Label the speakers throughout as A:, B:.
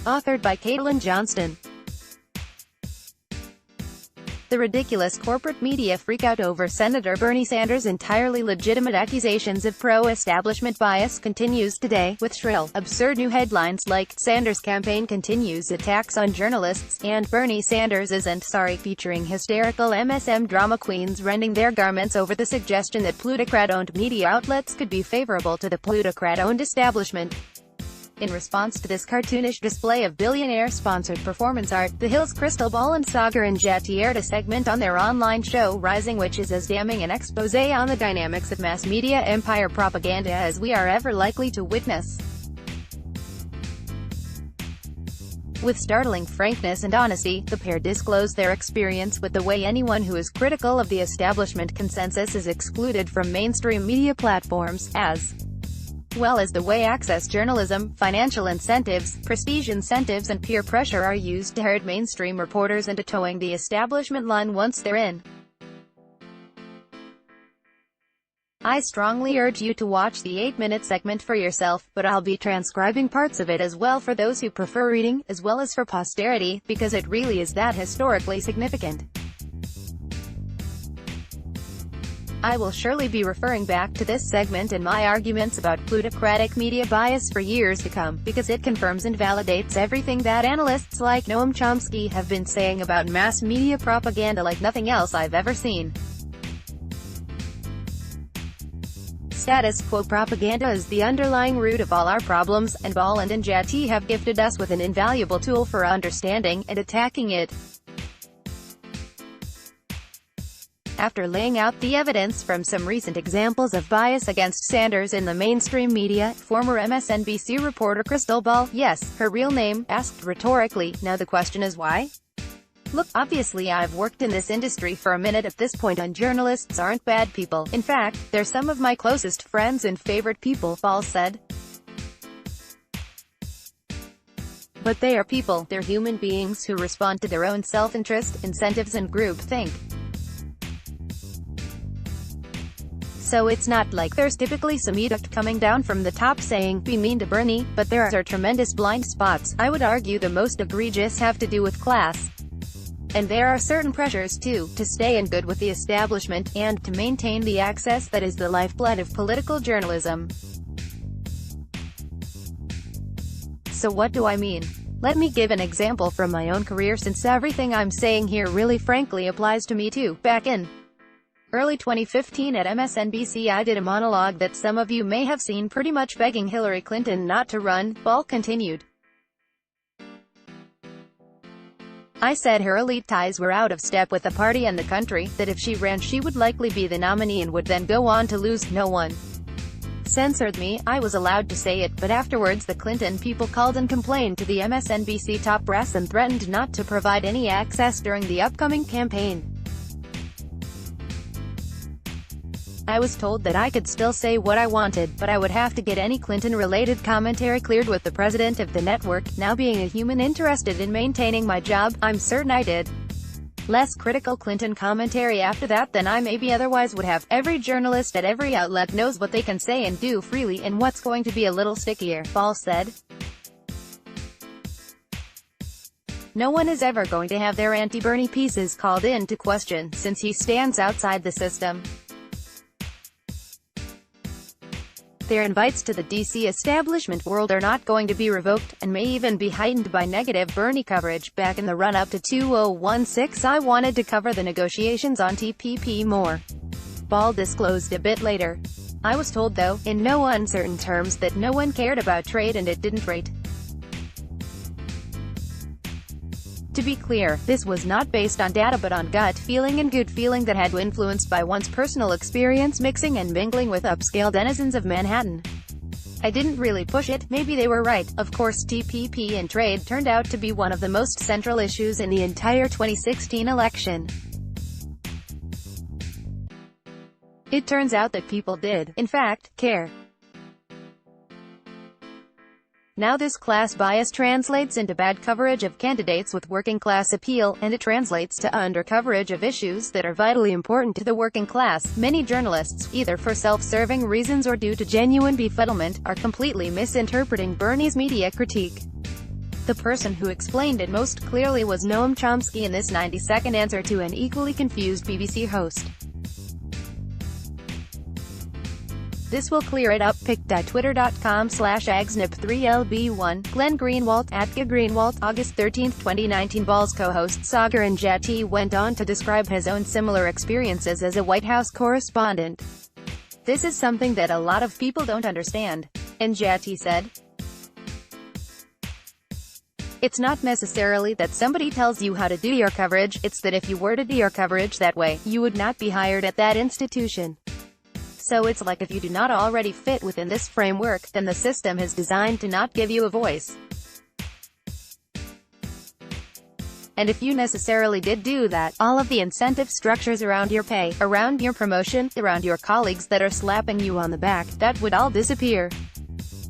A: Authored by Caitlin Johnstone. The ridiculous corporate media freakout over Senator Bernie Sanders' entirely legitimate accusations of pro-establishment bias continues today, with shrill, absurd new headlines like, "Sanders campaign continues attacks on journalists," and "Bernie Sanders isn't sorry," featuring hysterical MSM drama queens rending their garments over the suggestion that plutocrat-owned media outlets could be favorable to the plutocrat-owned establishment. In response to this cartoonish display of billionaire-sponsored performance art, The Hill's Crystal Ball and Sagar and Jati aired a segment on their online show Rising, which is as damning an exposé on the dynamics of mass media empire propaganda as we are ever likely to witness. With startling frankness and honesty, the pair disclosed their experience with the way anyone who is critical of the establishment consensus is excluded from mainstream media platforms, as well as the way access journalism, financial incentives, prestige incentives and peer pressure are used to herd mainstream reporters into towing the establishment line once they're in. I strongly urge you to watch the 8-minute segment for yourself, but I'll be transcribing parts of it as well for those who prefer reading, as well as for posterity, because it really is that historically significant. I will surely be referring back to this segment and my arguments about plutocratic media bias for years to come, because it confirms and validates everything that analysts like Noam Chomsky have been saying about mass media propaganda like nothing else I've ever seen. Status quo propaganda is the underlying root of all our problems, and Bolland and Jati have gifted us with an invaluable tool for understanding and attacking it. After laying out the evidence from some recent examples of bias against Sanders in the mainstream media, former MSNBC reporter Crystal Ball, yes, her real name, asked rhetorically, "Now the question is why? Look, obviously I've worked in this industry for a minute at this point and journalists aren't bad people. In fact, they're some of my closest friends and favorite people," Ball said. "But they are people, they're human beings who respond to their own self-interest, incentives and groupthink. So it's not like there's typically some edict coming down from the top saying, 'Be mean to Bernie,' but there are tremendous blind spots. I would argue the most egregious have to do with class. And there are certain pressures too, to stay in good with the establishment, and to maintain the access that is the lifeblood of political journalism. So what do I mean? Let me give an example from my own career, since everything I'm saying here really frankly applies to me too. Back in early 2015 at MSNBC I did a monologue that some of you may have seen, pretty much begging Hillary Clinton not to run," Ball continued. "I said her elite ties were out of step with the party and the country, that if she ran she would likely be the nominee and would then go on to lose. No one censored me, I was allowed to say it, but afterwards the Clinton people called and complained to the MSNBC top brass and threatened not to provide any access during the upcoming campaign. I was told that I could still say what I wanted, but I would have to get any Clinton-related commentary cleared with the president of the network. Now, being a human interested in maintaining my job, I'm certain I did less critical Clinton commentary after that than I maybe otherwise would have. Every journalist at every outlet knows what they can say and do freely and what's going to be a little stickier," Ball said. "No one is ever going to have their anti-Bernie pieces called into question, since he stands outside the system. Their invites to the DC establishment world are not going to be revoked, and may even be heightened by negative Bernie coverage. Back in the run-up to 2016 I wanted to cover the negotiations on TPP more," Ball disclosed a bit later. "I was told though, in no uncertain terms, that no one cared about trade and it didn't rate. To be clear, this was not based on data but on gut feeling and good feeling that had influenced by one's personal experience mixing and mingling with upscale denizens of Manhattan. I didn't really push it, maybe they were right. Of course TPP and trade turned out to be one of the most central issues in the entire 2016 election. It turns out that people did, in fact, care. Now this class bias translates into bad coverage of candidates with working-class appeal, and it translates to under-coverage of issues that are vitally important to the working class. Many journalists, either for self-serving reasons or due to genuine befuddlement, are completely misinterpreting Bernie's media critique. The person who explained it most clearly was Noam Chomsky in this 90-second answer to an equally confused BBC host. This will clear it up. pic.twitter.com/agsnip3lb1. Glenn Greenwald, @GaGreenwald, August 13, 2019. Balls co-host Sagar Enjeti went on to describe his own similar experiences as a White House correspondent. This is something that a lot of people don't understand. Enjeti said, "It's not necessarily that somebody tells you how to do your coverage, it's that if you were to do your coverage that way, you would not be hired at that institution. So it's like if you do not already fit within this framework, then the system is designed to not give you a voice. And if you necessarily did do that, all of the incentive structures around your pay, around your promotion, around your colleagues that are slapping you on the back, that would all disappear.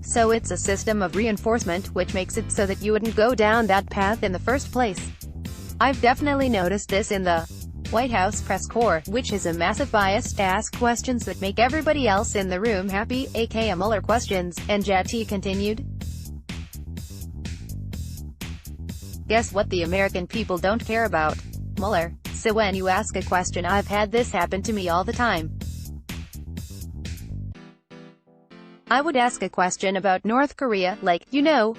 A: So it's a system of reinforcement, which makes it so that you wouldn't go down that path in the first place. I've definitely noticed this in the White House press corps, which is a massive bias to ask questions that make everybody else in the room happy, aka Mueller questions," Enjeti continued. "Guess what the American people don't care about? Mueller. So when you ask a question, I've had this happen to me all the time. I would ask a question about North Korea, like,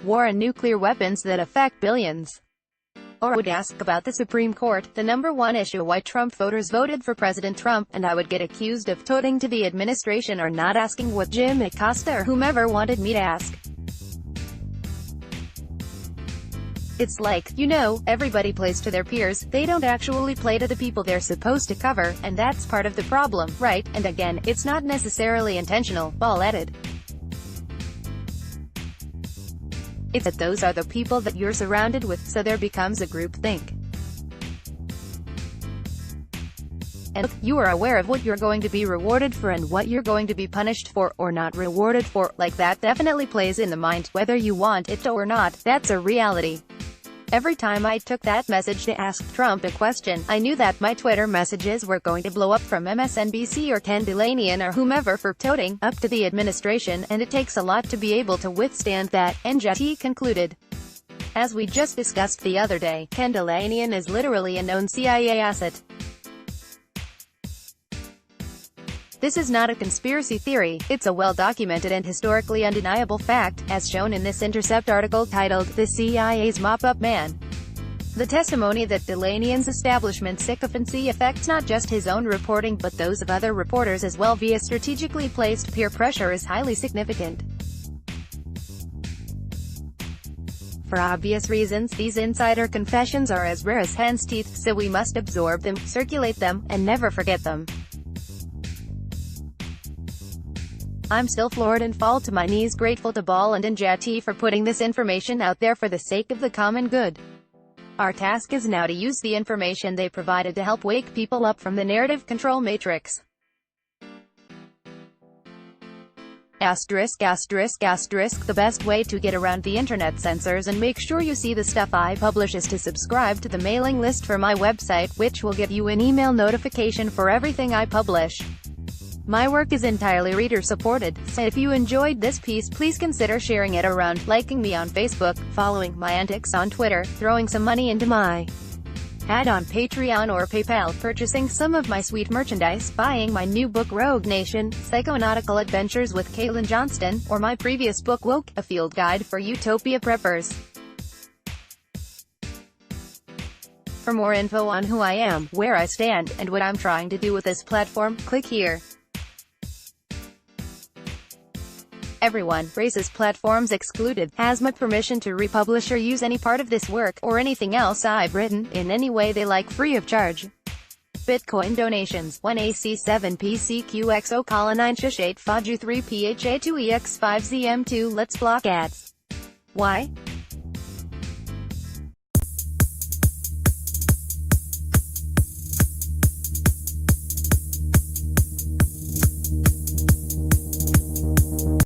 A: war and nuclear weapons that affect billions. Or would ask about the Supreme Court, the #1 issue why Trump voters voted for President Trump, and I would get accused of toting to the administration or not asking what Jim Acosta or whomever wanted me to ask. It's like, everybody plays to their peers, they don't actually play to the people they're supposed to cover, and that's part of the problem, right? And again, it's not necessarily intentional," Ball added. "It's that those are the people that you're surrounded with, so there becomes a groupthink. And you are aware of what you're going to be rewarded for and what you're going to be punished for, or not rewarded for, like that definitely plays in the mind, whether you want it to or not, that's a reality. Every time I took that message to ask Trump a question, I knew that my Twitter messages were going to blow up, from MSNBC or Ken Dilanian or whomever for toting, up to the administration, and it takes a lot to be able to withstand that," Enjeti concluded. As we just discussed the other day, Ken Dilanian is literally a known CIA asset. This is not a conspiracy theory, it's a well-documented and historically undeniable fact, as shown in this Intercept article titled, "The CIA's Mop-Up Man." The testimony that Dilanian's establishment sycophancy affects not just his own reporting but those of other reporters as well via strategically placed peer pressure is highly significant. For obvious reasons, these insider confessions are as rare as hen's teeth, so we must absorb them, circulate them, and never forget them. I'm still floored and fall to my knees grateful to Ball and Enjeti for putting this information out there for the sake of the common good. Our task is now to use the information they provided to help wake people up from the narrative control matrix. The best way to get around the internet censors and make sure you see the stuff I publish is to subscribe to the mailing list for my website, which will give you an email notification for everything I publish. My work is entirely reader-supported, so if you enjoyed this piece, please consider sharing it around, liking me on Facebook, following my antics on Twitter, throwing some money into my ad on Patreon or PayPal, purchasing some of my sweet merchandise, buying my new book Rogue Nation, Psychonautical Adventures with Caitlin Johnstone, or my previous book Woke, A Field Guide for Utopia Preppers. For more info on who I am, where I stand, and what I'm trying to do with this platform, click here. Everyone, racist platforms excluded, has my permission to republish or use any part of this work, or anything else I've written, in any way they like, free of charge. Bitcoin donations, 1AC7PCQXO:9 Shish 8 Faju 3 PHA2EX5ZM2 Let's block ads. Why?